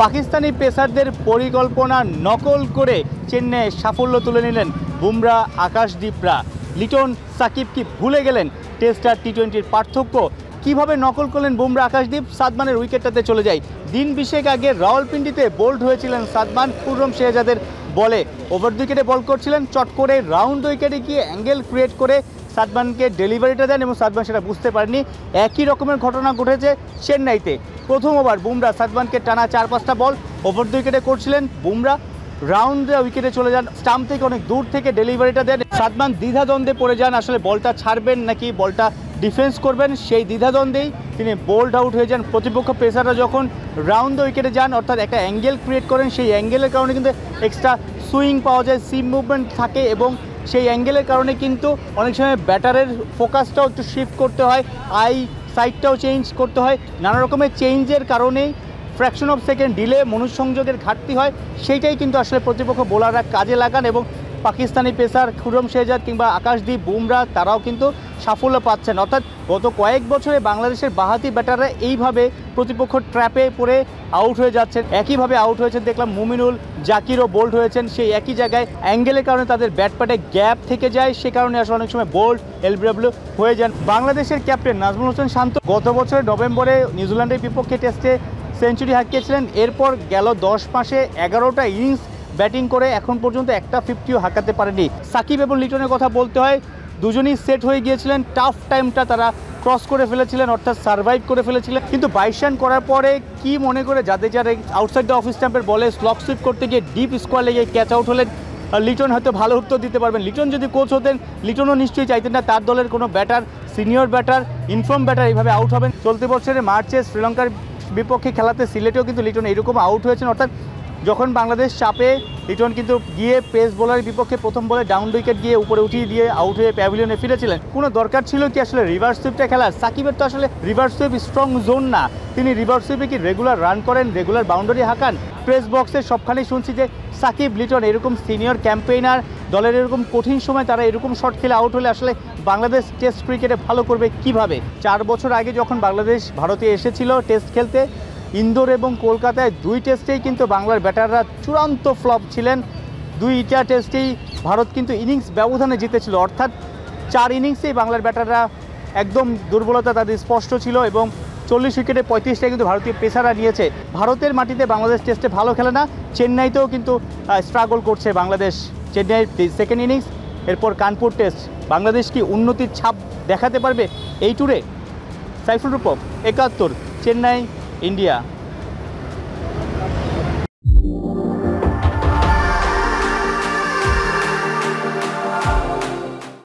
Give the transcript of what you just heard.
পাকিস্তানি পেসারদের পরিকল্পনা নকল করে চেন্নাইয়ে সাফল্য তুলে নিলেন বুমরা, আকাশদীপরা। লিটন, সাকিব কি ভুলে গেলেন টেস্ট আর টি20-র পার্থক্য? কিভাবে নকল করলেন বুমরা, আকাশদীপ? সাদমানের উইকেটটাতে চলে যায়। দিন 20 আগে রাওয়ালপিন্ডিতে বোল্ড হয়েছিলেন সাদমান খুররম শেহজাদের বলে। ওভার উইকেটে বল করছিলেন, চট করে রাউন্ড উইকেটে গিয়ে অ্যাঙ্গেল ক্রিয়েট করে সাদমানকে ডেলিভারিটা দেন এবং সাদমান সেটা বুঝতে পারেনি। একই রকমের ঘটনা ঘটেছে চেন্নাইতে। প্রথম ওভার বুমরা সাদমানকে টানা 4-5টা বল ওভার উইকেটে করছিলেন। বুমরা রাউন্ড উইকেটে চলে যান, স্টাম্প থেকে অনেক দূর থেকে ডেলিভারিটা দেন। সাদমান দ্বিধাদ্বন্দ্বে পড়ে যান, আসলে বলটা ছাড়বেন নাকি বলটা ডিফেন্স করবেন। সেই দ্বিধাদ্বন্দ্বেই তিনি বোল্ড আউট হয়ে যান। প্রতিপক্ষ পেসাররা যখন রাউন্ড উইকেটে যান, অর্থাৎ একটা অ্যাঙ্গেল ক্রিয়েট করেন, সেই অ্যাঙ্গেলের কারণে কিন্তু এক্সট্রা সুইং পাওয়া যায়, সিম মুভমেন্ট থাকে এবং সেই অ্যাঙ্গেলের কারণে কিন্তু অনেক সময় ব্যাটারের ফোকাসটাও একটু শিফট করতে হয়, আই সাইডটাও চেঞ্জ করতে হয়। নানা রকমের চেঞ্জের কারণেই ফ্র্যাকশন অফ সেকেন্ড ডিলে, মনুষ্যংযোগের ঘাটতি হয়। সেইটাই কিন্তু আসলে প্রতিপক্ষ বোলাররা কাজে লাগান এবং পাকিস্তানি পেসার খুররম শেহজাদ কিংবা আকাশদীপ, বুমরা তারাও কিন্তু সাফল্য পাচ্ছেন। অর্থাৎ গত কয়েক বছরে বাংলাদেশের বাঁহাতি ব্যাটাররা এইভাবে প্রতিপক্ষ ট্র্যাপে পড়ে আউট হয়ে যাচ্ছেন। একইভাবে আউট হয়েছেন দেখলাম মুমিনুল, জাকিরও বোল্ড হয়েছেন সেই একই জায়গায়। অ্যাঙ্গেলের কারণে তাদের ব্যাট প্যাডে গ্যাপ থেকে যায়, সে কারণে আসলে অনেক সময় বোল্ড, এলবিডব্লিউ হয়ে যান। বাংলাদেশের ক্যাপ্টেন নাজমুল হোসেন শান্ত গত বছরের নভেম্বরে নিউজিল্যান্ডের বিপক্ষে টেস্টে সেঞ্চুরি হাঁকিয়েছিলেন। এরপর গেল 10 মাসে 11টা ইনিংস ব্যাটিং করে এখন পর্যন্ত একটা 50ও হাঁকাতে পারেনি। সাকিব এবং লিটনের কথা বলতে হয়, দুজনই সেট হয়ে গিয়েছিলেন। টাফ টাইমটা তারা ক্রস করে ফেলেছিলেন, অর্থাৎ সার্ভাইভ করে ফেলেছিলেন। কিন্তু 22 রান করার পরে কি মনে করে জাদেজার আউটসাইড দ্য অফিস স্ট্যাম্পের বলে স্লক সুইপ করতে গিয়ে ডিপ স্কোয়ার লেগে ক্যাচ আউট হলেন। লিটন হয়তো ভালো উত্তর দিতে পারবেন। লিটন যদি কোচ হতেন, লিটনও নিশ্চয়ই চাইতেন না তার দলের কোনো batter, senior batter, inform batter এইভাবে আউট হবেন। চলতি বছরে মার্চে শ্রীলঙ্কার বিপক্ষে খেলাতে সিলেটেও কিন্তু লিটন এরকম আউট হয়েছেন। অর্থাৎ যখন বাংলাদেশ চাপে, লিটন কিন্তু গিয়ে পেস বোলারের বিপক্ষে প্রথম বলে ডাউন উইকেট গিয়ে উপরে উঠিয়ে দিয়ে আউট হয়ে প্যাভিলিয়নে ফিরেছিলেন। কোনো দরকার ছিল কি আসলে রিভার্স সুইপটা খেলার? সাকিবের তো আসলে রিভার্স সুইপ স্ট্রং জোন না। তিনি রিভার্স সুইপে কি রেগুলার রান করেন, রেগুলার বাউন্ডারি হাঁকান? প্রেস বক্সে সবখানেই শুনছি যে সাকিব, লিটন এরকম সিনিয়র ক্যাম্পেইনার, দলের এরকম কঠিন সময় তারা এরকম শট খেলে আউট হলে আসলে বাংলাদেশ টেস্ট ক্রিকেটে ভালো করবে কিভাবে? 4 বছর আগে যখন বাংলাদেশ ভারতে এসেছিল টেস্ট খেলতে, ইন্দোর এবং কলকাতায় 2 টেস্টেই কিন্তু বাংলার ব্যাটাররা চূড়ান্ত ফ্লপ ছিলেন। 2টা টেস্টেই ভারত কিন্তু ইনিংস ব্যবধানে জিতেছিল। অর্থাৎ 4 ইনিংসেই বাংলার ব্যাটাররা একদম দুর্বলতা তাদের স্পষ্ট ছিল এবং 40 উইকেটে 35টা কিন্তু ভারতীয় পেসাররা নিয়েছে। ভারতের মাটিতে বাংলাদেশ টেস্টে ভালো খেলে না। চেন্নাইতেও কিন্তু স্ট্রাগল করছে বাংলাদেশ। চেন্নাইয়ের সেকেন্ড ইনিংস, এরপর কানপুর টেস্ট। বাংলাদেশ কি উন্নতির ছাপ দেখাতে পারবে এই ট্যুরে? সাইফুল রূপক, 71, চেন্নাই, ইন্ডিয়া।